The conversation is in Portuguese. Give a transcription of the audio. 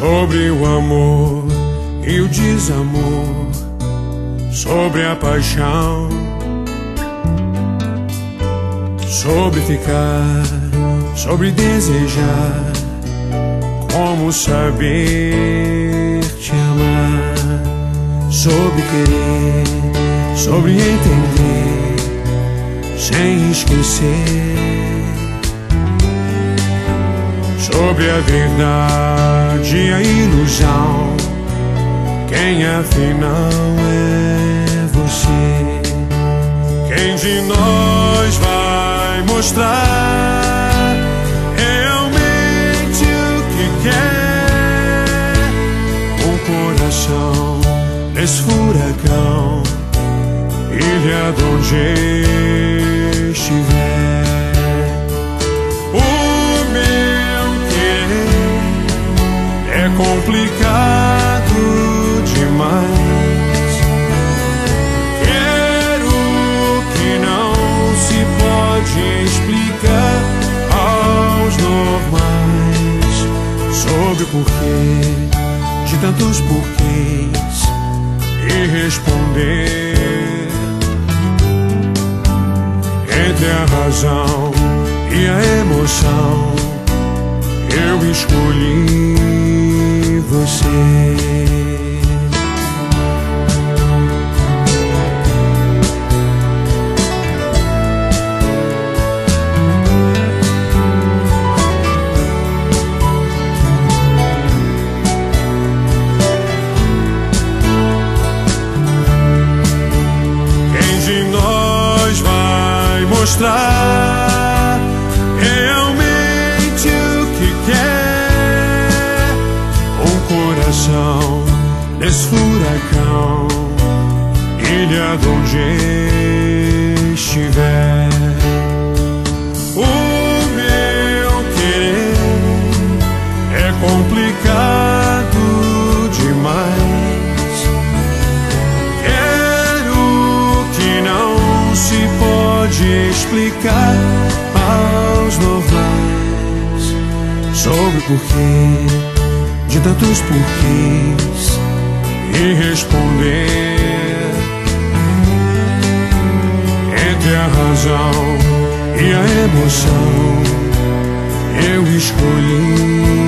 sobre o amor e o desamor, sobre a paixão, sobre ficar, sobre desejar, como saber te amar, sobre querer, sobre entender, sem esquecer, sobre a verdade e a ilusão, quem afinal é você? Quem de nós vai mostrar realmente o que quer? Um coração nesse furacão, ilha de onde estiver. É complicado demais. Quero que não se pode explicar aos normais, sobre o porquê de tantos porquês, e responder entre a razão e a emoção. Eu escolhi você. Quem de nós vai mostrar realmente o que quer? Um coração nesse furacão, ilha de onde estiver. O meu querer é complicado demais. Quero que não se pode explicar aos normais, sobre o porquê de tantos porquês, e responder entre a razão e a emoção. Eu escolhi